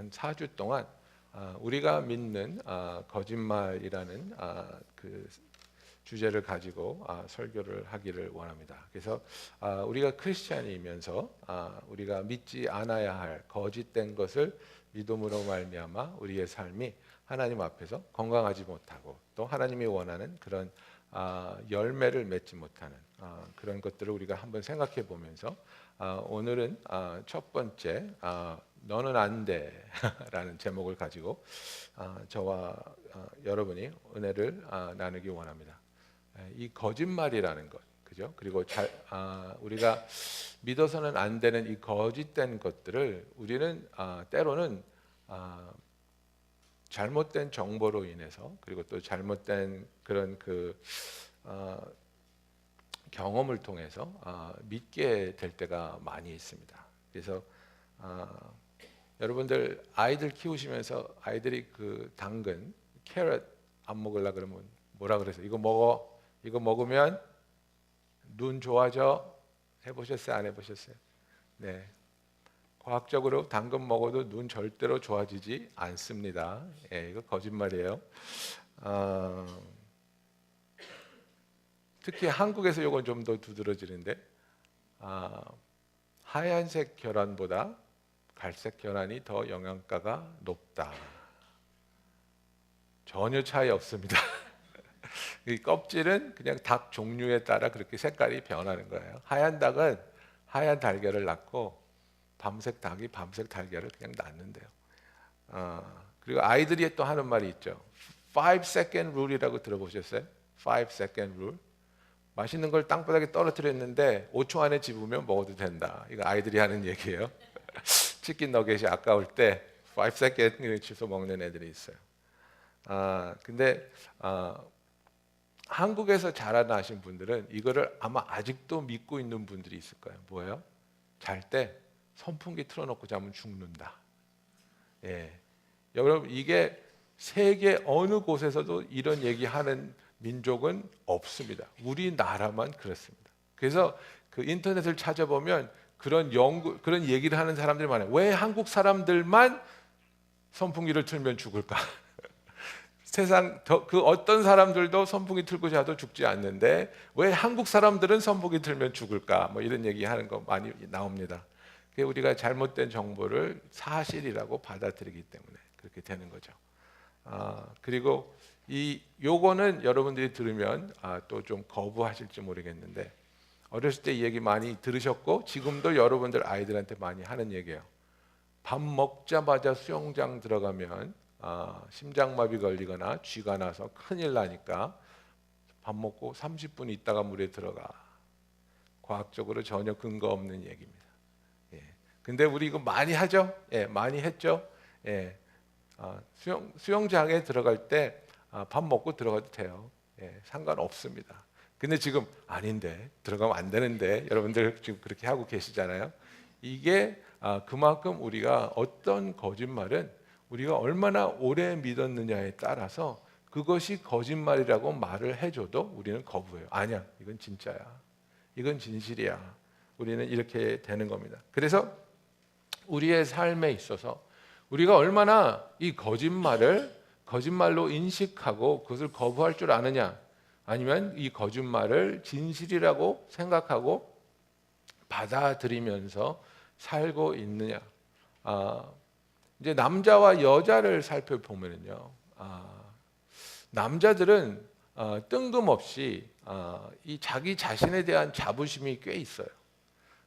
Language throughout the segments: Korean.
한 4주 동안 우리가 믿는 거짓말이라는 그 주제를 가지고 설교를 하기를 원합니다. 그래서 우리가 크리스찬이면서 우리가 믿지 않아야 할 거짓된 것을 믿음으로 말미암아 우리의 삶이 하나님 앞에서 건강하지 못하고 또 하나님이 원하는 그런 열매를 맺지 못하는 그런 것들을 우리가 한번 생각해 보면서 오늘은 첫 번째 너는 안 돼라는 제목을 가지고 저와 여러분이 은혜를 나누기 원합니다. 이 거짓말이라는 것, 그죠? 그리고 우리가 믿어서는 안 되는 이 거짓된 것들을 우리는 때로는 잘못된 정보로 인해서 그리고 또 잘못된 그런 경험을 통해서 믿게 될 때가 많이 있습니다. 그래서 여러분들 아이들 키우시면서 아이들이 그 당근, 캐럿 안 먹으려 그러면 뭐라 그래서 이거 먹어, 이거 먹으면 눈 좋아져. 해보셨어요? 안 해보셨어요? 네. 과학적으로 당근 먹어도 눈 절대로 좋아지지 않습니다. 예, 이거 거짓말이에요. 특히 한국에서 이건 좀 더 두드러지는데 하얀색 계란보다 갈색 계란이 더 영양가가 높다. 전혀 차이 없습니다. 이 껍질은 그냥 닭 종류에 따라 그렇게 색깔이 변하는 거예요. 하얀 닭은 하얀 달걀을 낳고 밤색 닭이 밤색 달걀을 그냥 낳는데요. 그리고 아이들이 또 하는 말이 있죠. 5-second rule이라고 들어보셨어요? 5-second rule. 맛있는 걸 땅바닥에 떨어뜨렸는데 5초 안에 집으면 먹어도 된다. 이거 아이들이 하는 얘기예요. 치킨 너겟이 아까울 때 5-second 주워 먹는 애들이 있어요. 근데 한국에서 자라나신 분들은 이거를 아마 아직도 믿고 있는 분들이 있을 거예요. 뭐예요? 잘 때 선풍기 틀어놓고 자면 죽는다. 예, 여러분 이게 세계 어느 곳에서도 이런 얘기하는 민족은 없습니다. 우리나라만 그렇습니다. 그래서 그 인터넷을 찾아보면 그런 얘기를 하는 사람들이 많아요. 왜 한국 사람들만 선풍기를 틀면 죽을까? 세상 그 어떤 사람들도 선풍기 틀고 자도 죽지 않는데 왜 한국 사람들은 선풍기 틀면 죽을까? 뭐 이런 얘기하는 거 많이 나옵니다. 우리가 잘못된 정보를 사실이라고 받아들이기 때문에 그렇게 되는 거죠. 그리고 요거는 여러분들이 들으면 또 좀 거부하실지 모르겠는데 어렸을 때 이 얘기 많이 들으셨고 지금도 여러분들 아이들한테 많이 하는 얘기예요. 밥 먹자마자 수영장 들어가면 심장마비 걸리거나 쥐가 나서 큰일 나니까 밥 먹고 30분 있다가 물에 들어가. 과학적으로 전혀 근거 없는 얘기입니다. 예. 근데 우리 이거 많이 하죠? 예, 많이 했죠? 예. 수영장에 들어갈 때 밥 먹고 들어가도 돼요. 예, 상관없습니다. 근데 지금 아닌데 들어가면 안 되는데 여러분들 지금 그렇게 하고 계시잖아요. 이게 그만큼 우리가 어떤 거짓말은 우리가 얼마나 오래 믿었느냐에 따라서 그것이 거짓말이라고 말을 해줘도 우리는 거부해요. 아니야, 이건 진짜야. 이건 진실이야. 우리는 이렇게 되는 겁니다. 그래서 우리의 삶에 있어서 우리가 얼마나 이 거짓말로 인식하고 그것을 거부할 줄 아느냐, 아니면 이 거짓말을 진실이라고 생각하고 받아들이면서 살고 있느냐. 이제 남자와 여자를 살펴보면요, 남자들은 뜬금없이 이 자기 자신에 대한 자부심이 꽤 있어요.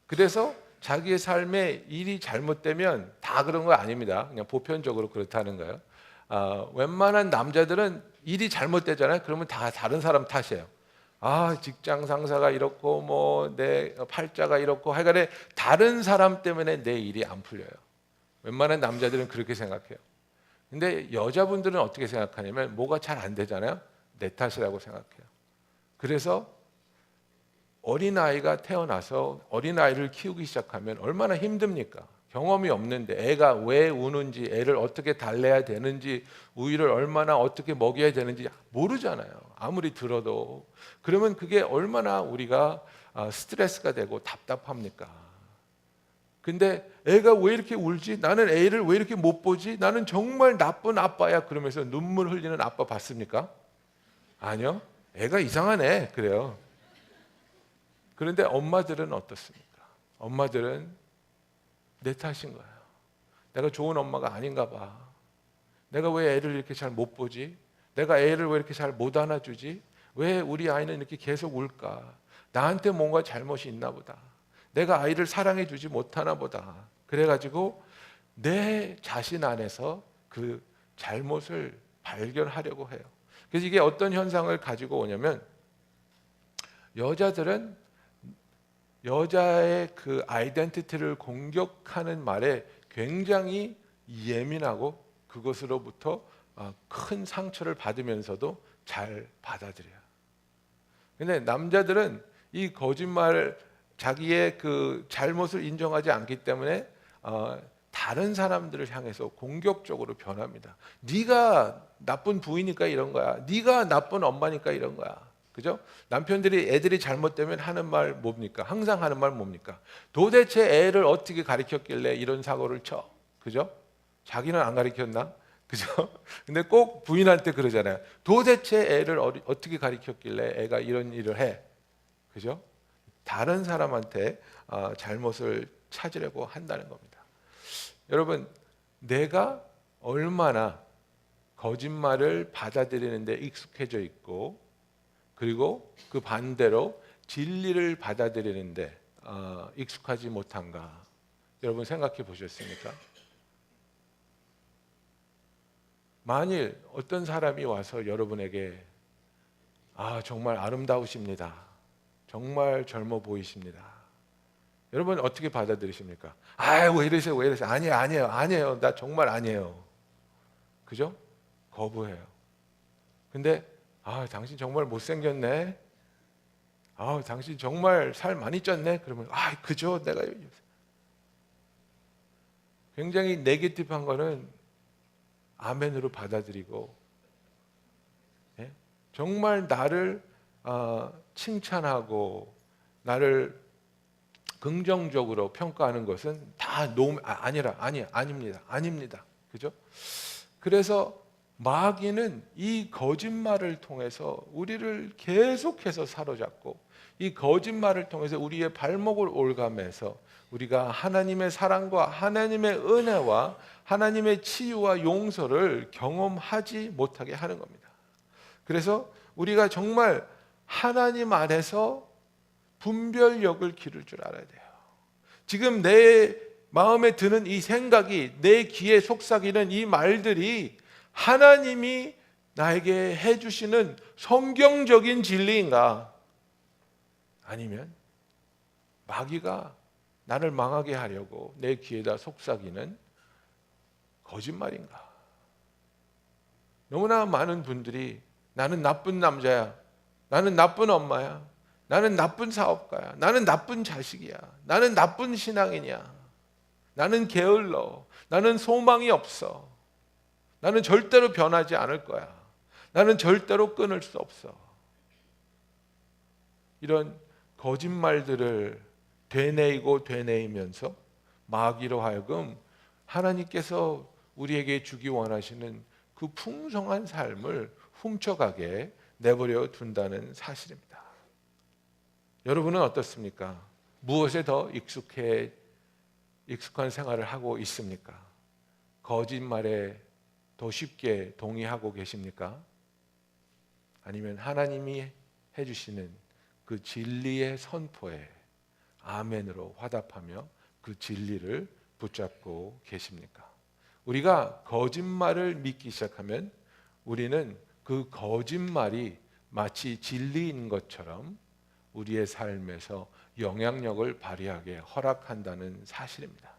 그래서 자기의 삶에 일이 잘못되면 다 그런 거 아닙니다. 그냥 보편적으로 그렇다는 거예요. 웬만한 남자들은 일이 잘못되잖아요. 그러면 다 다른 사람 탓이에요. 직장 상사가 이렇고 뭐 내 팔자가 이렇고 하여간에 다른 사람 때문에 내 일이 안 풀려요. 웬만한 남자들은 그렇게 생각해요. 근데 여자분들은 어떻게 생각하냐면 뭐가 잘 안 되잖아요. 내 탓이라고 생각해요. 그래서 어린아이가 태어나서 어린아이를 키우기 시작하면 얼마나 힘듭니까? 경험이 없는데 애가 왜 우는지, 애를 어떻게 달래야 되는지, 우유를 얼마나 어떻게 먹여야 되는지 모르잖아요. 아무리 들어도. 그러면 그게 얼마나 우리가 스트레스가 되고 답답합니까? 근데 애가 왜 이렇게 울지? 나는 애를 왜 이렇게 못 보지? 나는 정말 나쁜 아빠야. 그러면서 눈물 흘리는 아빠 봤습니까? 아니요. 애가 이상하네. 그래요. 그런데 엄마들은 어떻습니까? 엄마들은 내 탓인 거예요. 내가 좋은 엄마가 아닌가 봐. 내가 왜 애를 이렇게 잘 못 보지? 내가 애를 왜 이렇게 잘 못 안아주지? 왜 우리 아이는 이렇게 계속 울까? 나한테 뭔가 잘못이 있나 보다. 내가 아이를 사랑해 주지 못하나 보다. 그래가지고 내 자신 안에서 그 잘못을 발견하려고 해요. 그래서 이게 어떤 현상을 가지고 오냐면, 여자들은 여자의 그 아이덴티티를 공격하는 말에 굉장히 예민하고 그것으로부터 큰 상처를 받으면서도 잘 받아들여요. 근데 남자들은 이 거짓말, 자기의 그 잘못을 인정하지 않기 때문에 다른 사람들을 향해서 공격적으로 변합니다. 네가 나쁜 부이니까 이런 거야. 네가 나쁜 엄마니까 이런 거야. 그죠? 남편들이 애들이 잘못되면 하는 말 뭡니까? 항상 하는 말 뭡니까? 도대체 애를 어떻게 가르쳤길래 이런 사고를 쳐? 그죠? 자기는 안 가르쳤나? 그죠? 근데 꼭 부인한테 그러잖아요. 도대체 애를 어떻게 가르쳤길래 애가 이런 일을 해? 그죠? 다른 사람한테 잘못을 찾으려고 한다는 겁니다. 여러분, 내가 얼마나 거짓말을 받아들이는데 익숙해져 있고, 그리고 그 반대로 진리를 받아들이는데 익숙하지 못한가, 여러분 생각해 보셨습니까? 만일 어떤 사람이 와서 여러분에게 정말 아름다우십니다, 정말 젊어 보이십니다, 여러분 어떻게 받아들이십니까? 왜 이러세요, 왜 이러세요? 아니에요, 나 정말 아니에요. 그죠? 거부해요. 근데 당신 정말 못생겼네, 당신 정말 살 많이 쪘네, 그러면 그죠, 내가 굉장히 네거티브한 거는 아멘으로 받아들이고, 예? 정말 나를 칭찬하고 나를 긍정적으로 평가하는 것은 다 아닙니다. 그죠? 그래서 마귀는 이 거짓말을 통해서 우리를 계속해서 사로잡고, 이 거짓말을 통해서 우리의 발목을 올가매서 우리가 하나님의 사랑과 하나님의 은혜와 하나님의 치유와 용서를 경험하지 못하게 하는 겁니다. 그래서 우리가 정말 하나님 안에서 분별력을 기를 줄 알아야 돼요. 지금 내 마음에 드는 이 생각이, 내 귀에 속삭이는 이 말들이 하나님이 나에게 해주시는 성경적인 진리인가? 아니면 마귀가 나를 망하게 하려고 내 귀에다 속삭이는 거짓말인가? 너무나 많은 분들이 나는 나쁜 남자야, 나는 나쁜 엄마야, 나는 나쁜 사업가야, 나는 나쁜 자식이야, 나는 나쁜 신앙이냐, 나는 게을러, 나는 소망이 없어, 나는 절대로 변하지 않을 거야, 나는 절대로 끊을 수 없어. 이런 거짓말들을 되뇌이면서 마귀로 하여금 하나님께서 우리에게 주기 원하시는 그 풍성한 삶을 훔쳐가게 내버려 둔다는 사실입니다. 여러분은 어떻습니까? 무엇에 더 익숙한 생활을 하고 있습니까? 거짓말에 더 쉽게 동의하고 계십니까? 아니면 하나님이 해주시는 그 진리의 선포에 아멘으로 화답하며 그 진리를 붙잡고 계십니까? 우리가 거짓말을 믿기 시작하면 우리는 그 거짓말이 마치 진리인 것처럼 우리의 삶에서 영향력을 발휘하게 허락한다는 사실입니다.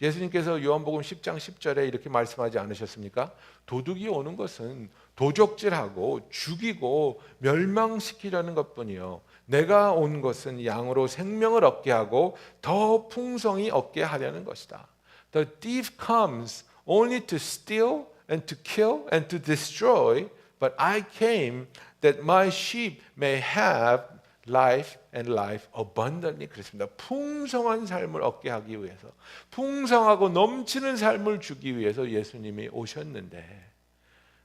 예수님께서 요한복음 10장 10절에 이렇게 말씀하지 않으셨습니까? 도둑이 오는 것은 도적질하고 죽이고 멸망시키려는 것뿐이요, 내가 온 것은 양으로 생명을 얻게 하고 더 풍성히 얻게 하려는 것이다. The thief comes only to steal and to kill and to destroy, but I came that my sheep may have life and life abundantly 그랬습니다. 풍성한 삶을 얻게 하기 위해서, 풍성하고 넘치는 삶을 주기 위해서 예수님이 오셨는데,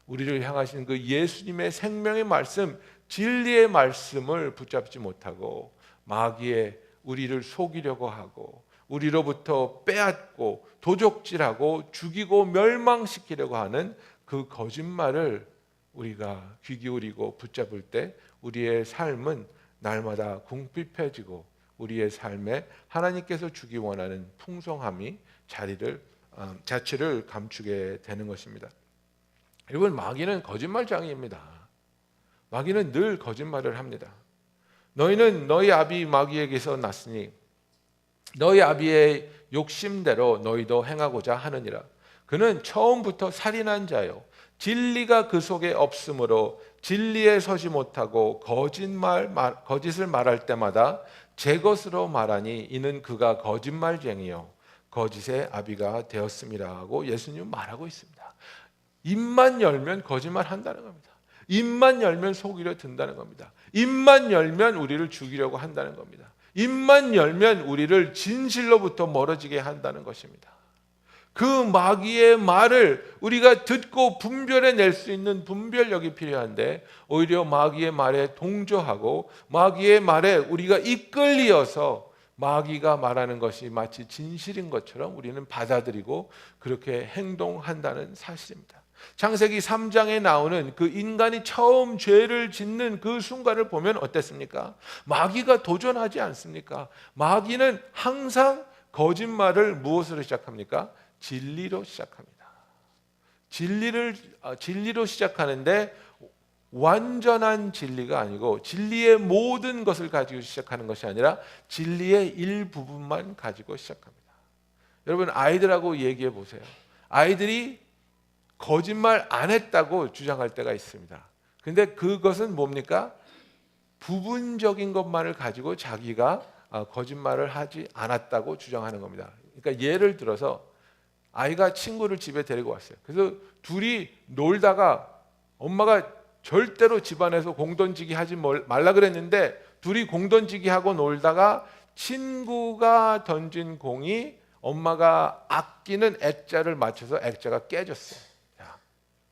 우리를 향하신 그 예수님의 생명의 말씀, 진리의 말씀을 붙잡지 못하고 마귀의 우리를 속이려고 하고 우리로부터 빼앗고 도적질하고 죽이고 멸망시키려고 하는 그 거짓말을 우리가 귀 기울이고 붙잡을 때 우리의 삶은 날마다 궁핍해지고 우리의 삶에 하나님께서 주기 원하는 풍성함이 자취를 감추게 되는 것입니다. 여러분, 마귀는 거짓말장애입니다. 마귀는 늘 거짓말을 합니다. 너희는 너희 아비 마귀에게서 났으니 너희 아비의 욕심대로 너희도 행하고자 하느니라. 그는 처음부터 살인한 자요, 진리가 그 속에 없으므로 진리에 서지 못하고 거짓을 말할 때마다 제 것으로 말하니 이는 그가 거짓말쟁이요 거짓의 아비가 되었음이라 하고 예수님은 말하고 있습니다. 입만 열면 거짓말 한다는 겁니다. 입만 열면 속이려 든다는 겁니다. 입만 열면 우리를 죽이려고 한다는 겁니다. 입만 열면 우리를 진실로부터 멀어지게 한다는 것입니다. 그 마귀의 말을 우리가 듣고 분별해낼 수 있는 분별력이 필요한데, 오히려 마귀의 말에 동조하고 마귀의 말에 우리가 이끌리어서 마귀가 말하는 것이 마치 진실인 것처럼 우리는 받아들이고 그렇게 행동한다는 사실입니다. 창세기 3장에 나오는 그 인간이 처음 죄를 짓는 그 순간을 보면 어땠습니까? 마귀가 도전하지 않습니까? 마귀는 항상 거짓말을 무엇으로 시작합니까? 진리로 시작합니다. 진리로 시작하는데 완전한 진리가 아니고 진리의 모든 것을 가지고 시작하는 것이 아니라 진리의 일부분만 가지고 시작합니다. 여러분, 아이들하고 얘기해 보세요. 아이들이 거짓말 안 했다고 주장할 때가 있습니다. 근데 그것은 뭡니까? 부분적인 것만을 가지고 자기가 거짓말을 하지 않았다고 주장하는 겁니다. 그러니까 예를 들어서 아이가 친구를 집에 데리고 왔어요. 그래서 둘이 놀다가 엄마가 절대로 집안에서 공 던지기 하지 말라 그랬는데 둘이 공 던지기 하고 놀다가 친구가 던진 공이 엄마가 아끼는 액자를 맞춰서 액자가 깨졌어요.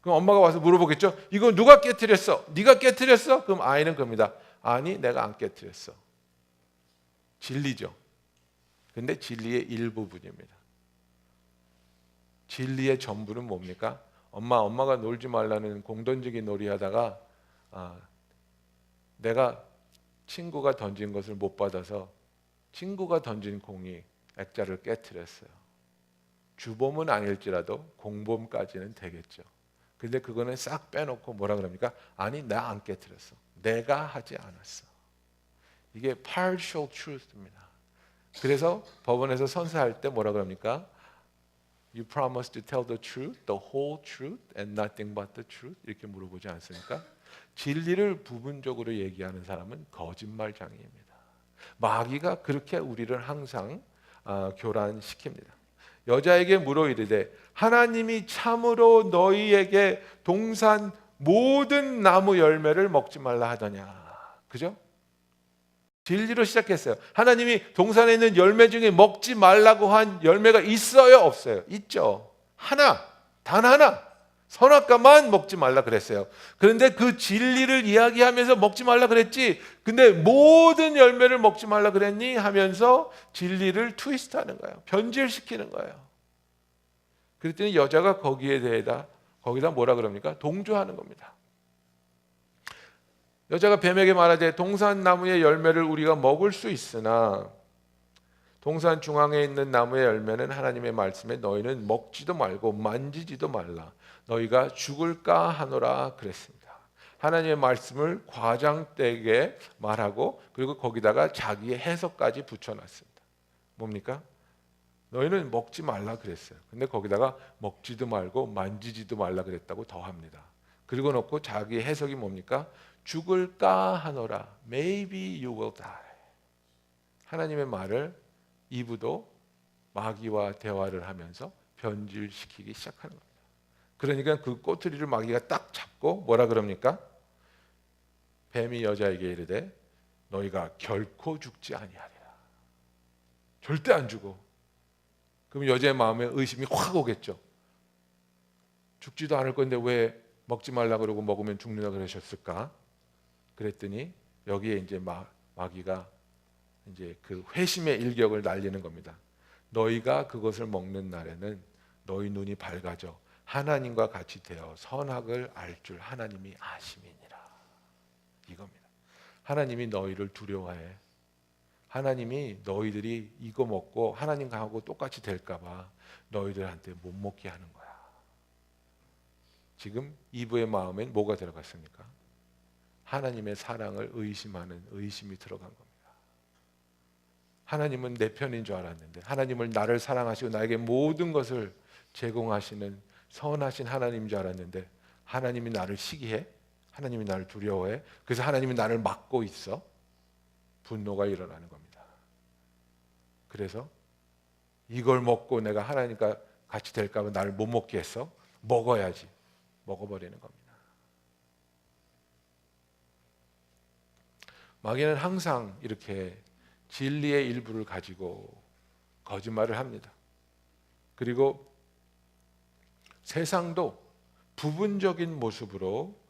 그럼 엄마가 와서 물어보겠죠. 이거 누가 깨트렸어? 네가 깨트렸어? 그럼 아이는 겁니다. 아니, 내가 안 깨트렸어. 진리죠. 근데 진리의 일부분입니다. 진리의 전부는 뭡니까? 엄마가 놀지 말라는 공던지기 놀이하다가 내가 친구가 던진 것을 못 받아서 친구가 던진 공이 액자를 깨트렸어요. 주범은 아닐지라도 공범까지는 되겠죠. 근데 그거는 싹 빼놓고 뭐라 그럽니까? 아니, 나 안 깨트렸어. 내가 하지 않았어. 이게 partial truth입니다. 그래서 법원에서 선서할 때 뭐라 그럽니까? You promise to tell the truth, the whole truth, and nothing but the truth. 이렇게 물어보지 않습니까? 진리를 부분적으로 얘기하는 사람은 거짓말장애입니다. 마귀가 그렇게 우리를 항상 교란시킵니다. 여자에게 물어 이르되 하나님이 참으로 너희에게 동산 모든 나무 열매를 먹지 말라 하더냐. 그죠? 진리로 시작했어요. 하나님이 동산에 있는 열매 중에 먹지 말라고 한 열매가 있어요? 없어요? 있죠. 단 하나. 선악과만 먹지 말라 그랬어요. 그런데 그 진리를 이야기하면서 먹지 말라 그랬지. 근데 모든 열매를 먹지 말라 그랬니? 하면서 진리를 트위스트하는 거예요. 변질시키는 거예요. 그랬더니 여자가 거기다 뭐라 그럽니까? 동조하는 겁니다. 여자가 뱀에게 말하되 동산 나무의 열매를 우리가 먹을 수 있으나 동산 중앙에 있는 나무의 열매는 하나님의 말씀에 너희는 먹지도 말고 만지지도 말라. 너희가 죽을까 하노라 그랬습니다. 하나님의 말씀을 과장되게 말하고 그리고 거기다가 자기의 해석까지 붙여놨습니다. 뭡니까? 너희는 먹지 말라 그랬어요. 근데 거기다가 먹지도 말고 만지지도 말라 그랬다고 더합니다. 그리고 놓고 자기의 해석이 뭡니까? 죽을까 하노라. Maybe you will die. 하나님의 말을 이브도 마귀와 대화를 하면서 변질시키기 시작하는 겁니다. 그러니까 그 꼬투리를 마귀가 딱 잡고 뭐라 그럽니까? 뱀이 여자에게 이르되 너희가 결코 죽지 아니하리라. 절대 안 죽어. 그럼 여자의 마음에 의심이 확 오겠죠. 죽지도 않을 건데 왜 먹지 말라 그러고 먹으면 죽는다 그러셨을까? 그랬더니 여기에 이제 마귀가 이제 그 회심의 일격을 날리는 겁니다. 너희가 그것을 먹는 날에는 너희 눈이 밝아져 하나님과 같이 되어 선악을 알 줄 하나님이 아심이니라. 이겁니다. 하나님이 너희를 두려워해. 하나님이 너희들이 이거 먹고 하나님하고 똑같이 될까 봐 너희들한테 못 먹게 하는 거야. 지금 이브의 마음엔 뭐가 들어갔습니까? 하나님의 사랑을 의심하는 의심이 들어간 겁니다. 하나님은 내 편인 줄 알았는데, 하나님을 나를 사랑하시고 나에게 모든 것을 제공하시는 선하신 하나님인 줄 알았는데, 하나님이 나를 시기해? 하나님이 나를 두려워해? 그래서 하나님이 나를 막고 있어? 분노가 일어나는 겁니다. 그래서 이걸 먹고 내가 하나님과 같이 될까 봐 나를 못 먹게 했어? 먹어야지. 먹어버리는 겁니다. 마귀는 항상 이렇게 진리의 일부를 가지고 거짓말을 합니다. 그리고 세상도 부분적인 모습으로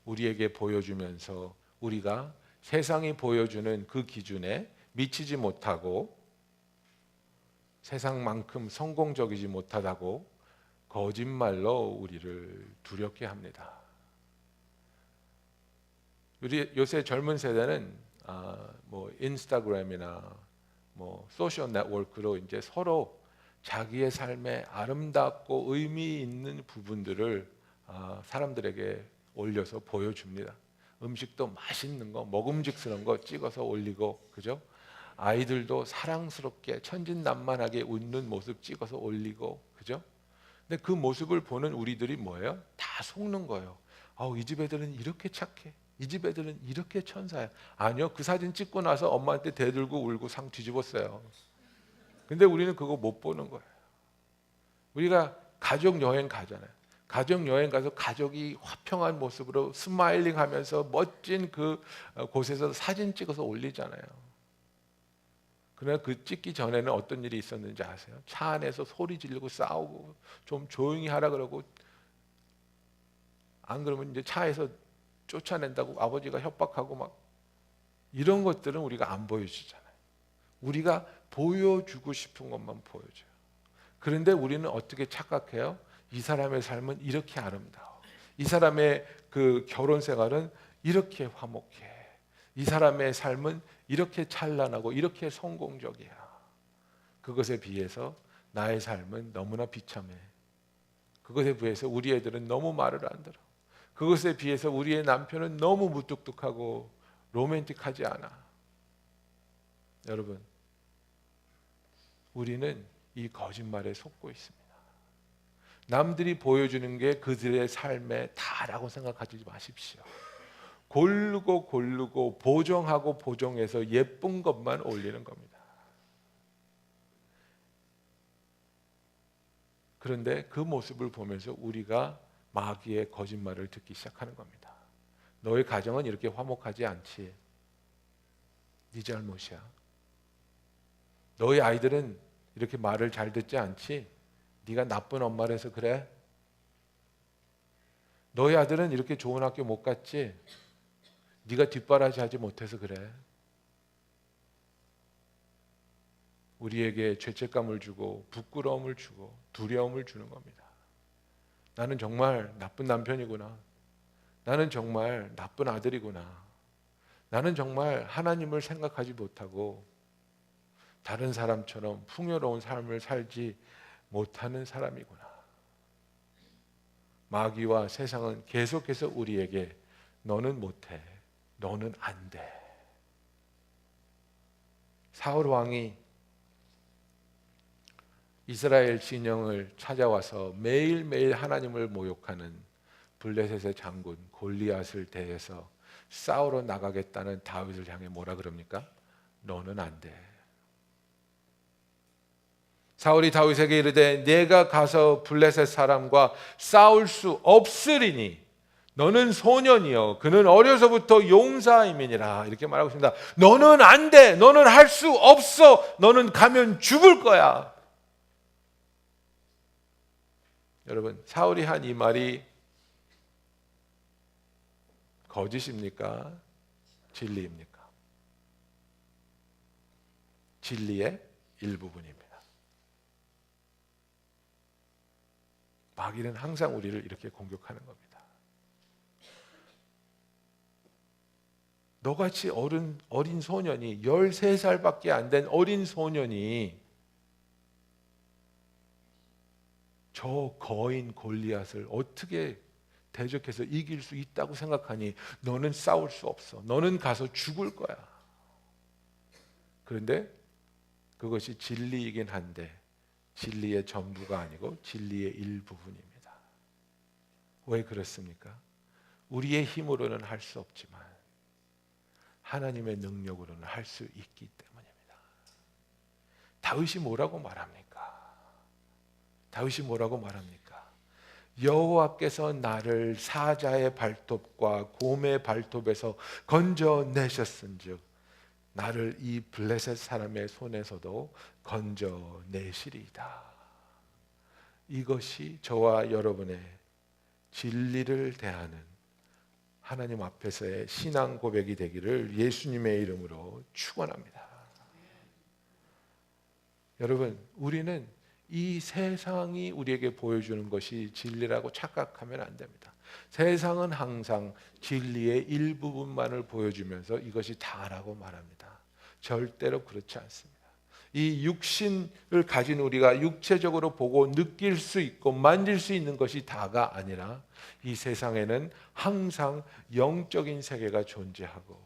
우리에게 보여주면서 우리가 세상이 보여주는 그 기준에 미치지 못하고 세상만큼 성공적이지 못하다고 거짓말로 우리를 두렵게 합니다. 우리 요새 젊은 세대는 뭐 인스타그램이나 뭐 소셜 네트워크로 이제 서로 자기의 삶에 아름답고 의미 있는 부분들을 사람들에게 올려서 보여줍니다. 음식도 맛있는 거, 먹음직스러운 거 찍어서 올리고, 그죠? 아이들도 사랑스럽게 천진난만하게 웃는 모습 찍어서 올리고, 그죠? 근데 그 모습을 보는 우리들이 뭐예요? 다 속는 거예요. 이 집 애들은 이렇게 착해. 이 집 애들은 이렇게 천사야. 아니요, 그 사진 찍고 나서 엄마한테 대들고 울고 상 뒤집었어요. 근데 우리는 그거 못 보는 거예요. 우리가 가족 여행 가잖아요. 가족 여행 가서 가족이 화평한 모습으로 스마일링 하면서 멋진 그 곳에서 사진 찍어서 올리잖아요. 그러나 그 찍기 전에는 어떤 일이 있었는지 아세요? 차 안에서 소리 지르고 싸우고 좀 조용히 하라 그러고, 안 그러면 이제 차에서 쫓아낸다고 아버지가 협박하고 막, 이런 것들은 우리가 안 보여주잖아요. 우리가 보여주고 싶은 것만 보여줘요. 그런데 우리는 어떻게 착각해요? 이 사람의 삶은 이렇게 아름다워. 이 사람의 그 결혼 생활은 이렇게 화목해. 이 사람의 삶은 이렇게 찬란하고 이렇게 성공적이야. 그것에 비해서 나의 삶은 너무나 비참해. 그것에 비해서 우리 애들은 너무 말을 안 들어. 그것에 비해서 우리의 남편은 너무 무뚝뚝하고 로맨틱하지 않아. 여러분, 우리는 이 거짓말에 속고 있습니다. 남들이 보여주는 게 그들의 삶의 다라고 생각하지 마십시오. 고르고 보정하고 보정해서 예쁜 것만 올리는 겁니다. 그런데 그 모습을 보면서 우리가 마귀의 거짓말을 듣기 시작하는 겁니다. 너의 가정은 이렇게 화목하지 않지. 네 잘못이야. 너희 아이들은 이렇게 말을 잘 듣지 않지. 네가 나쁜 엄마라서 그래. 너희 아들은 이렇게 좋은 학교 못 갔지. 네가 뒷바라지하지 못해서 그래. 우리에게 죄책감을 주고 부끄러움을 주고 두려움을 주는 겁니다. 나는 정말 나쁜 남편이구나. 나는 정말 나쁜 아들이구나. 나는 정말 하나님을 생각하지 못하고 다른 사람처럼 풍요로운 삶을 살지 못하는 사람이구나. 마귀와 세상은 계속해서 우리에게 너는 못해. 너는 안 돼. 사울 왕이 이스라엘 진영을 찾아와서 매일매일 하나님을 모욕하는 블레셋의 장군 골리앗을 대해서 싸우러 나가겠다는 다윗을 향해 뭐라 그럽니까? 너는 안 돼. 사울이 다윗에게 이르되 내가 가서 블레셋 사람과 싸울 수 없으리니 너는 소년이여 그는 어려서부터 용사임이니라 이렇게 말하고 있습니다. 너는 안 돼. 너는 할 수 없어. 너는 가면 죽을 거야. 여러분, 사울이 한 이 말이 거짓입니까? 진리입니까? 진리의 일부분입니다. 마귀는 항상 우리를 이렇게 공격하는 겁니다. 너같이 어린 소년이 13살밖에 안 된 어린 소년이 저 거인 골리앗을 어떻게 대적해서 이길 수 있다고 생각하니 너는 싸울 수 없어. 너는 가서 죽을 거야. 그런데 그것이 진리이긴 한데 진리의 전부가 아니고 진리의 일부분입니다. 왜 그렇습니까? 우리의 힘으로는 할 수 없지만 하나님의 능력으로는 할 수 있기 때문입니다. 다윗이 뭐라고 말합니까? 다윗이 뭐라고 말합니까? 여호와께서 나를 사자의 발톱과 곰의 발톱에서 건져내셨은즉 나를 이 블레셋 사람의 손에서도 건져내시리이다. 이것이 저와 여러분의 진리를 대하는 하나님 앞에서의 신앙 고백이 되기를 예수님의 이름으로 축원합니다. 여러분, 우리는 이 세상이 우리에게 보여주는 것이 진리라고 착각하면 안 됩니다. 세상은 항상 진리의 일부분만을 보여주면서 이것이 다라고 말합니다. 절대로 그렇지 않습니다. 이 육신을 가진 우리가 육체적으로 보고 느낄 수 있고 만질 수 있는 것이 다가 아니라 이 세상에는 항상 영적인 세계가 존재하고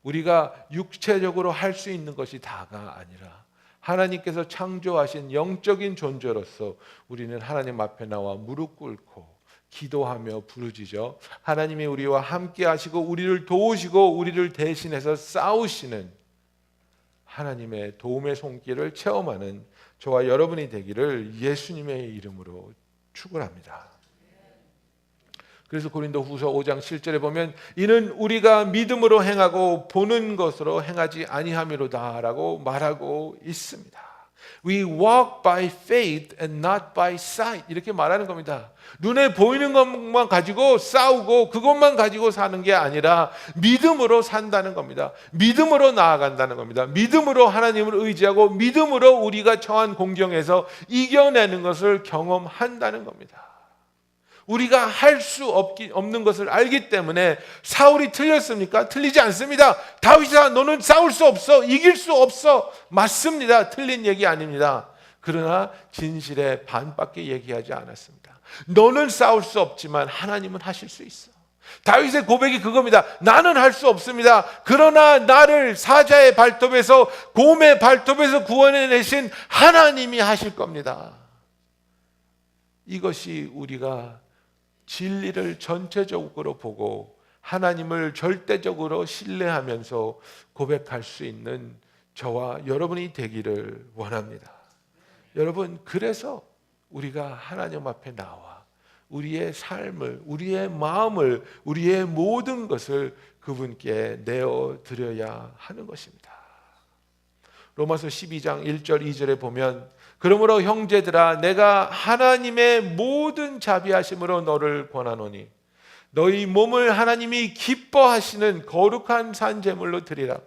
우리가 육체적으로 할 수 있는 것이 다가 아니라 하나님께서 창조하신 영적인 존재로서 우리는 하나님 앞에 나와 무릎 꿇고 기도하며 부르짖어 하나님이 우리와 함께 하시고 우리를 도우시고 우리를 대신해서 싸우시는 하나님의 도움의 손길을 체험하는 저와 여러분이 되기를 예수님의 이름으로 축원합니다. 그래서 고린도후서 5장 7절에 보면 이는 우리가 믿음으로 행하고 보는 것으로 행하지 아니함이로다라고 말하고 있습니다. We walk by faith and not by sight 이렇게 말하는 겁니다. 눈에 보이는 것만 가지고 싸우고 그것만 가지고 사는 게 아니라 믿음으로 산다는 겁니다. 믿음으로 나아간다는 겁니다. 믿음으로 하나님을 의지하고 믿음으로 우리가 처한 공경에서 이겨내는 것을 경험한다는 겁니다. 우리가 할 수 없는 것을 알기 때문에 사울이 틀렸습니까? 틀리지 않습니다. 다윗아 너는 싸울 수 없어. 이길 수 없어. 맞습니다. 틀린 얘기 아닙니다. 그러나 진실의 반밖에 얘기하지 않았습니다. 너는 싸울 수 없지만 하나님은 하실 수 있어. 다윗의 고백이 그겁니다. 나는 할 수 없습니다. 그러나 나를 사자의 발톱에서 곰의 발톱에서 구원해내신 하나님이 하실 겁니다. 이것이 우리가 진리를 전체적으로 보고 하나님을 절대적으로 신뢰하면서 고백할 수 있는 저와 여러분이 되기를 원합니다. 여러분, 그래서 우리가 하나님 앞에 나와 우리의 삶을, 우리의 마음을, 우리의 모든 것을 그분께 내어드려야 하는 것입니다. 로마서 12장 1절 2절에 보면 그러므로 형제들아 내가 하나님의 모든 자비하심으로 너를 권하노니 너희 몸을 하나님이 기뻐하시는 거룩한 산 제물로 드리라.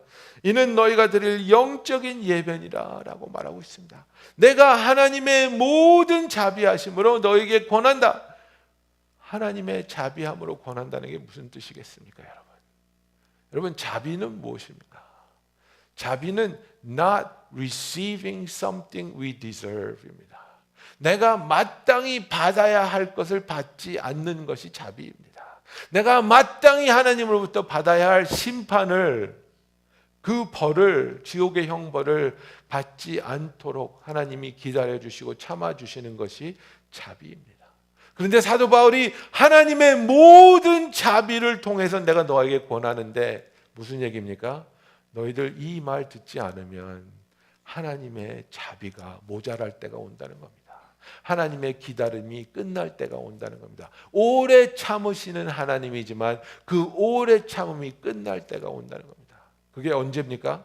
이는 너희가 드릴 영적인 예배니라 라고 말하고 있습니다. 내가 하나님의 모든 자비하심으로 너에게 권한다. 하나님의 자비함으로 권한다는 게 무슨 뜻이겠습니까, 여러분? 여러분, 자비는 무엇입니까? 자비는 not receiving something we deserve입니다. 내가 마땅히 받아야 할 것을 받지 않는 것이 자비입니다. 내가 마땅히 하나님으로부터 받아야 할 심판을, 그 벌을, 지옥의 형벌을 받지 않도록 하나님이 기다려주시고 참아주시는 것이 자비입니다. 그런데 사도 바울이 하나님의 모든 자비를 통해서 내가 너에게 권하는데 무슨 얘기입니까? 너희들 이 말 듣지 않으면 하나님의 자비가 모자랄 때가 온다는 겁니다. 하나님의 기다림이 끝날 때가 온다는 겁니다. 오래 참으시는 하나님이지만 그 오래 참음이 끝날 때가 온다는 겁니다. 그게 언제입니까?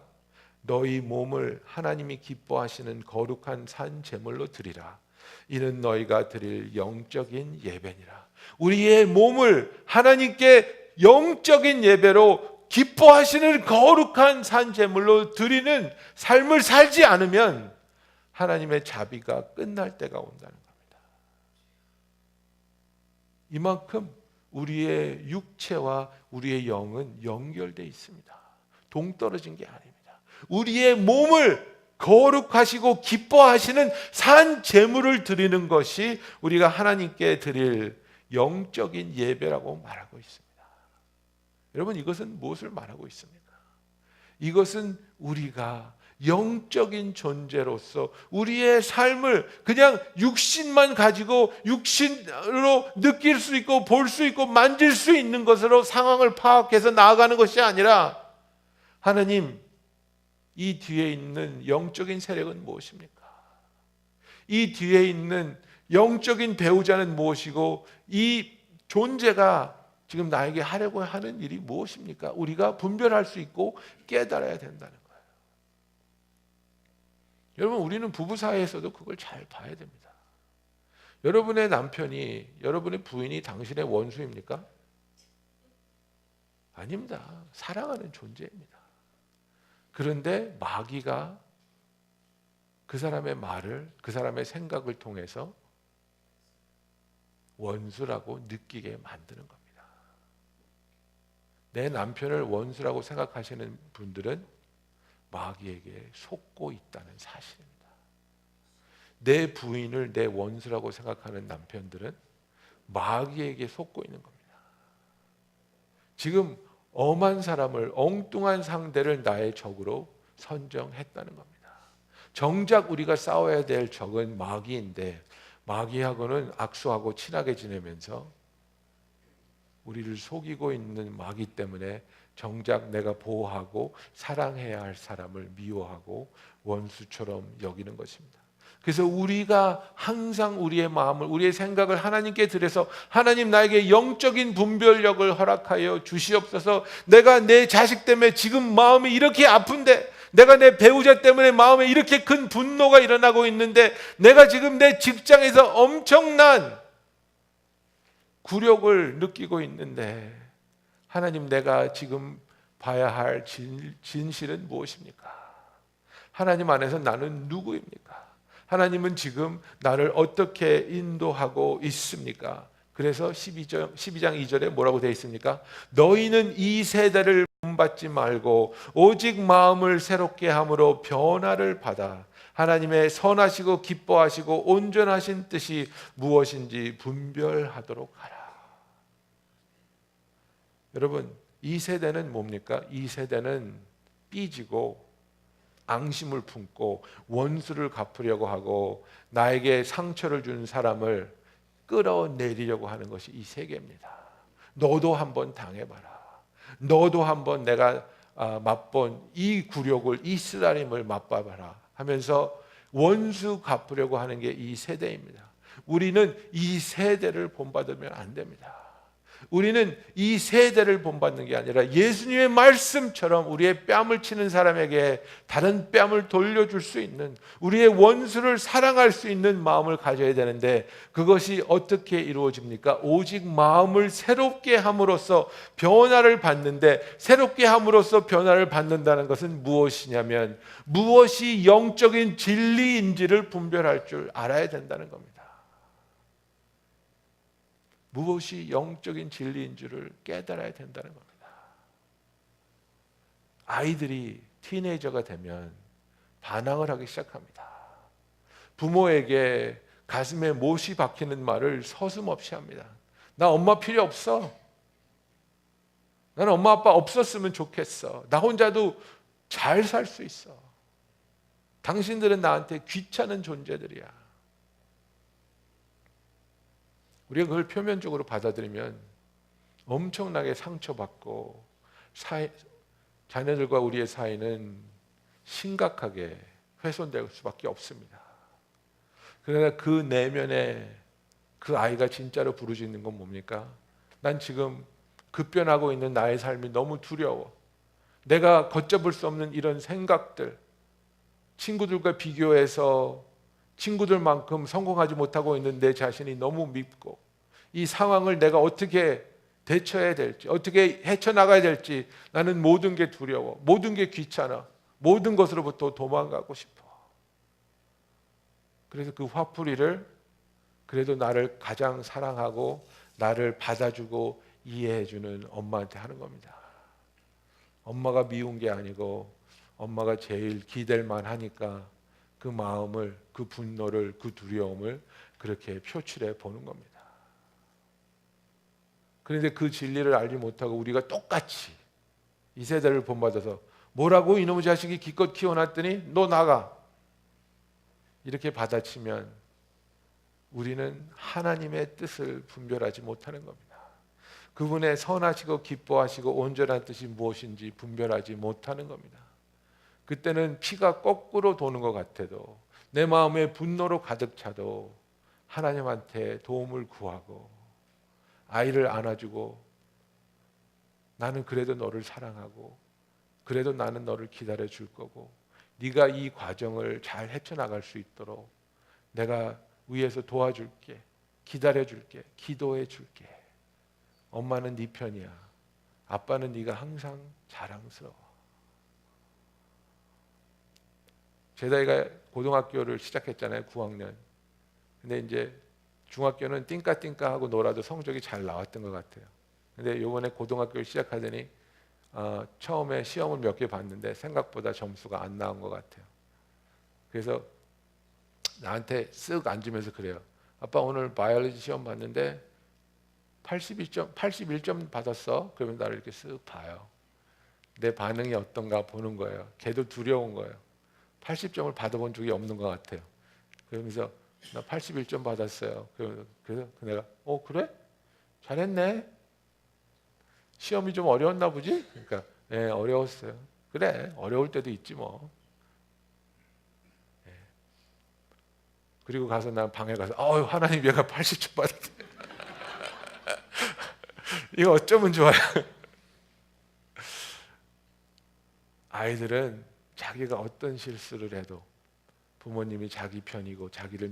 너희 몸을 하나님이 기뻐하시는 거룩한 산 제물로 드리라. 이는 너희가 드릴 영적인 예배니라. 우리의 몸을 하나님께 영적인 예배로 기뻐하시는 거룩한 산 제물로 드리는 삶을 살지 않으면 하나님의 자비가 끝날 때가 온다는 겁니다. 이만큼 우리의 육체와 우리의 영은 연결되어 있습니다. 동떨어진 게 아닙니다. 우리의 몸을 거룩하시고 기뻐하시는 산 제물을 드리는 것이 우리가 하나님께 드릴 영적인 예배라고 말하고 있습니다. 여러분, 이것은 무엇을 말하고 있습니까? 이것은 우리가 영적인 존재로서 우리의 삶을 그냥 육신만 가지고 육신으로 느낄 수 있고 볼 수 있고 만질 수 있는 것으로 상황을 파악해서 나아가는 것이 아니라, 하나님, 이 뒤에 있는 영적인 세력은 무엇입니까? 이 뒤에 있는 영적인 배우자는 무엇이고 이 존재가 지금 나에게 하려고 하는 일이 무엇입니까? 우리가 분별할 수 있고 깨달아야 된다는 거예요. 여러분, 우리는 부부 사이에서도 그걸 잘 봐야 됩니다. 여러분의 남편이, 여러분의 부인이 당신의 원수입니까? 아닙니다. 사랑하는 존재입니다. 그런데 마귀가 그 사람의 말을, 그 사람의 생각을 통해서 원수라고 느끼게 만드는 겁니다. 내 남편을 원수라고 생각하시는 분들은 마귀에게 속고 있다는 사실입니다. 내 부인을 내 원수라고 생각하는 남편들은 마귀에게 속고 있는 겁니다. 지금 엄한 사람을, 엉뚱한 상대를 나의 적으로 선정했다는 겁니다. 정작 우리가 싸워야 될 적은 마귀인데, 마귀하고는 악수하고 친하게 지내면서 우리를 속이고 있는 마귀 때문에 정작 내가 보호하고 사랑해야 할 사람을 미워하고 원수처럼 여기는 것입니다. 그래서 우리가 항상 우리의 마음을, 우리의 생각을 하나님께 드려서, 하나님, 나에게 영적인 분별력을 허락하여 주시옵소서. 내가 내 자식 때문에 지금 마음이 이렇게 아픈데, 내가 내 배우자 때문에 마음에 이렇게 큰 분노가 일어나고 있는데, 내가 지금 내 직장에서 엄청난 굴욕을 느끼고 있는데, 하나님, 내가 지금 봐야 할 진실은 무엇입니까? 하나님 안에서 나는 누구입니까? 하나님은 지금 나를 어떻게 인도하고 있습니까? 그래서 12장 2절에 뭐라고 되어 있습니까? 너희는 이 세대를 본받지 말고 오직 마음을 새롭게 함으로 변화를 받아 하나님의 선하시고 기뻐하시고 온전하신 뜻이 무엇인지 분별하도록 하라. 여러분, 이 세대는 뭡니까? 이 세대는 삐지고 앙심을 품고 원수를 갚으려고 하고 나에게 상처를 준 사람을 끌어내리려고 하는 것이 이 세계입니다. 너도 한번 당해봐라. 너도 한번 내가 맛본 이 굴욕을, 이 쓰라림을 맛봐봐라 하면서 원수 갚으려고 하는 게 이 세대입니다. 우리는 이 세대를 본받으면 안 됩니다. 우리는 이 세대를 본받는 게 아니라 예수님의 말씀처럼 우리의 뺨을 치는 사람에게 다른 뺨을 돌려줄 수 있는, 우리의 원수를 사랑할 수 있는 마음을 가져야 되는데, 그것이 어떻게 이루어집니까? 오직 마음을 새롭게 함으로써 변화를 받는데, 새롭게 함으로써 변화를 받는다는 것은 무엇이냐면, 무엇이 영적인 진리인지를 분별할 줄 알아야 된다는 겁니다. 무엇이 영적인 진리인 줄을 깨달아야 된다는 겁니다. 아이들이 티네이저가 되면 반항을 하기 시작합니다. 부모에게 가슴에 못이 박히는 말을 서슴없이 합니다. 나 엄마 필요 없어. 나는 엄마 아빠 없었으면 좋겠어. 나 혼자도 잘 살 수 있어. 당신들은 나한테 귀찮은 존재들이야. 우리가 그걸 표면적으로 받아들이면 엄청나게 상처받고 자녀들과 우리의 사이는 심각하게 훼손될 수밖에 없습니다. 그러나 그 내면에 그 아이가 진짜로 부르짖는 건 뭡니까? 난 지금 급변하고 있는 나의 삶이 너무 두려워. 내가 걷잡을 수 없는 이런 생각들, 친구들과 비교해서 친구들만큼 성공하지 못하고 있는 내 자신이 너무 밉고, 이 상황을 내가 어떻게 대처해야 될지, 어떻게 헤쳐나가야 될지, 나는 모든 게 두려워, 모든 게 귀찮아, 모든 것으로부터 도망가고 싶어. 그래서 그 화풀이를 그래도 나를 가장 사랑하고 나를 받아주고 이해해주는 엄마한테 하는 겁니다. 엄마가 미운 게 아니고 엄마가 제일 기댈 만하니까 그 마음을, 그 분노를, 그 두려움을 그렇게 표출해 보는 겁니다. 그런데 그 진리를 알지 못하고 우리가 똑같이 이 세대를 본받아서 뭐라고 이놈의 자식이 기껏 키워놨더니 너 나가, 이렇게 받아치면 우리는 하나님의 뜻을 분별하지 못하는 겁니다. 그분의 선하시고 기뻐하시고 온전한 뜻이 무엇인지 분별하지 못하는 겁니다. 그때는 피가 거꾸로 도는 것 같아도, 내 마음에 분노로 가득 차도 하나님한테 도움을 구하고 아이를 안아주고, 나는 그래도 너를 사랑하고 그래도 나는 너를 기다려 줄 거고, 네가 이 과정을 잘 헤쳐나갈 수 있도록 내가 위에서 도와줄게, 기다려 줄게, 기도해 줄게. 엄마는 네 편이야. 아빠는 네가 항상 자랑스러워. 제다이가 고등학교를 시작했잖아요. 9학년. 근데 이제 중학교는 띵까띵까 하고 놀아도 성적이 잘 나왔던 것 같아요. 근데 이번에 고등학교를 시작하더니 처음에 시험을 몇 개 봤는데 생각보다 점수가 안 나온 것 같아요. 그래서 나한테 쓱 앉으면서 그래요. 아빠 오늘 바이올로지 시험 봤는데 81점 받았어. 그러면 나를 이렇게 쓱 봐요. 내 반응이 어떤가 보는 거예요. 걔도 두려운 거예요. 80점을 받아본 적이 없는 것 같아요. 그러면서 나 81점 받았어요. 그래서 내가 그래? 잘했네. 시험이 좀 어려웠나 보지? 그러니까 네, 어려웠어요. 그래, 어려울 때도 있지 뭐. 네. 그리고 가서 난 방에 가서 하나님 얘가 80점 받았어. 이거 어쩌면 좋아요. 아이들은 자기가 어떤 실수를 해도 부모님이 자기 편이고 자기를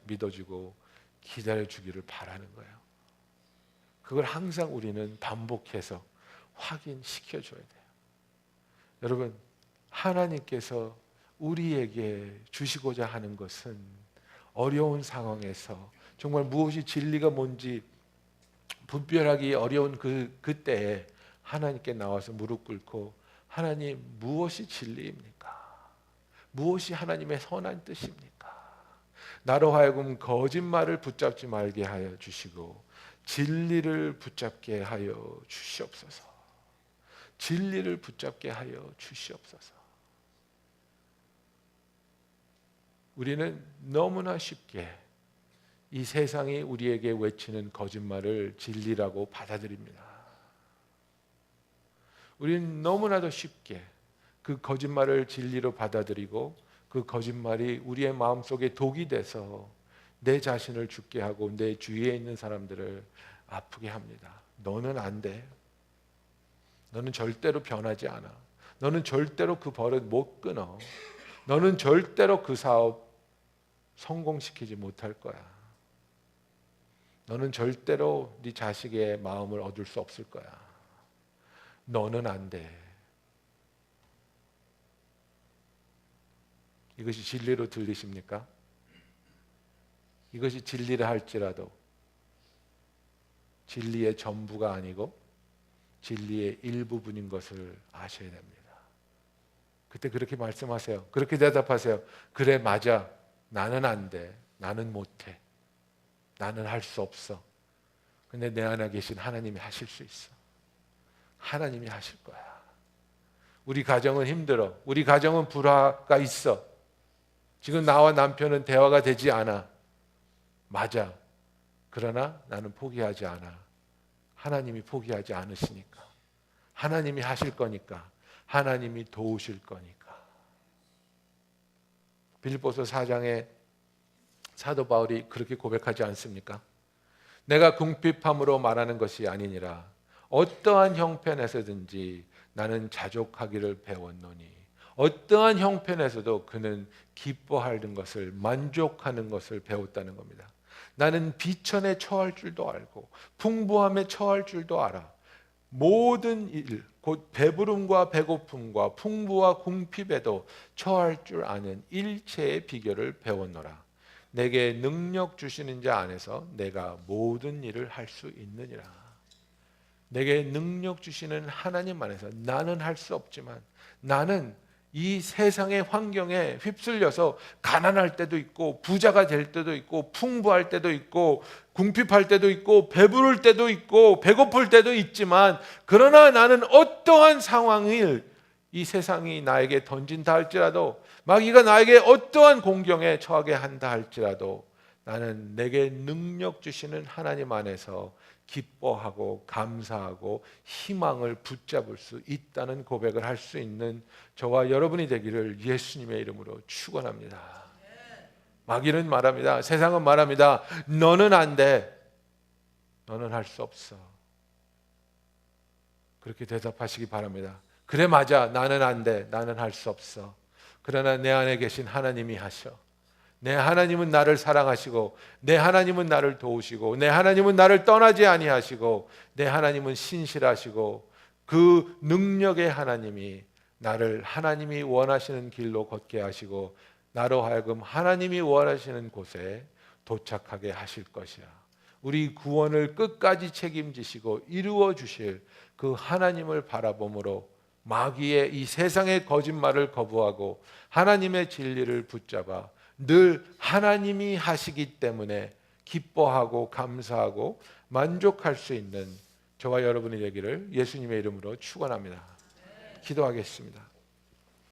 믿어주고 기다려주기를 바라는 거예요. 그걸 항상 우리는 반복해서 확인시켜줘야 돼요. 여러분, 하나님께서 우리에게 주시고자 하는 것은 어려운 상황에서 정말 무엇이 진리가 뭔지 분별하기 어려운 그때에 하나님께 나와서 무릎 꿇고, 하나님 무엇이 진리입니까? 무엇이 하나님의 선한 뜻입니까? 나로 하여금 거짓말을 붙잡지 말게 하여 주시고 진리를 붙잡게 하여 주시옵소서. 진리를 붙잡게 하여 주시옵소서. 우리는 너무나 쉽게 이 세상이 우리에게 외치는 거짓말을 진리라고 받아들입니다. 우리는 너무나도 쉽게 그 거짓말을 진리로 받아들이고 그 거짓말이 우리의 마음속에 독이 돼서 내 자신을 죽게 하고 내 주위에 있는 사람들을 아프게 합니다. 너는 안 돼. 너는 절대로 변하지 않아. 너는 절대로 그 버릇 못 끊어. 너는 절대로 그 사업 성공시키지 못할 거야. 너는 절대로 네 자식의 마음을 얻을 수 없을 거야. 너는 안 돼. 이것이 진리로 들리십니까? 이것이 진리라 할지라도 진리의 전부가 아니고 진리의 일부분인 것을 아셔야 됩니다. 그때 그렇게 말씀하세요. 그렇게 대답하세요. 그래, 맞아. 나는 안 돼. 나는 못해. 나는 할 수 없어. 근데 내 안에 계신 하나님이 하실 수 있어. 하나님이 하실 거야. 우리 가정은 힘들어. 우리 가정은 불화가 있어. 지금 나와 남편은 대화가 되지 않아. 맞아. 그러나 나는 포기하지 않아. 하나님이 포기하지 않으시니까. 하나님이 하실 거니까. 하나님이 도우실 거니까. 빌립보서 4장에 사도 바울이 그렇게 고백하지 않습니까? 내가 궁핍함으로 말하는 것이 아니니라. 어떠한 형편에서든지 나는 자족하기를 배웠노니 어떠한 형편에서도 그는 기뻐하는 것을, 만족하는 것을 배웠다는 겁니다. 나는 비천에 처할 줄도 알고 풍부함에 처할 줄도 알아. 모든 일, 곧 배부름과 배고픔과 풍부와 궁핍에도 처할 줄 아는 일체의 비결을 배웠노라. 내게 능력 주시는 자 안에서 내가 모든 일을 할 수 있느니라. 내게 능력 주시는 하나님 안에서 나는 할 수 없지만 나는 이 세상의 환경에 휩쓸려서 가난할 때도 있고 부자가 될 때도 있고 풍부할 때도 있고 궁핍할 때도 있고 배부를 때도 있고 배고플 때도 있지만, 그러나 나는 어떠한 상황을 이 세상이 나에게 던진다 할지라도, 마귀가 나에게 어떠한 공경에 처하게 한다 할지라도 나는 내게 능력 주시는 하나님 안에서 기뻐하고 감사하고 희망을 붙잡을 수 있다는 고백을 할 수 있는 저와 여러분이 되기를 예수님의 이름으로 축원합니다. 마귀는 말합니다. 세상은 말합니다. 너는 안 돼. 너는 할 수 없어. 그렇게 대답하시기 바랍니다. 그래, 맞아. 나는 안 돼. 나는 할 수 없어. 그러나 내 안에 계신 하나님이 하셔. 내 하나님은 나를 사랑하시고 내 하나님은 나를 도우시고 내 하나님은 나를 떠나지 아니하시고 내 하나님은 신실하시고 그 능력의 하나님이 나를 하나님이 원하시는 길로 걷게 하시고 나로 하여금 하나님이 원하시는 곳에 도착하게 하실 것이야. 우리 구원을 끝까지 책임지시고 이루어 주실 그 하나님을 바라봄으로 마귀의 이 세상의 거짓말을 거부하고 하나님의 진리를 붙잡아 늘 하나님이 하시기 때문에 기뻐하고 감사하고 만족할 수 있는 저와 여러분이 되기를 예수님의 이름으로 축원합니다. 기도하겠습니다.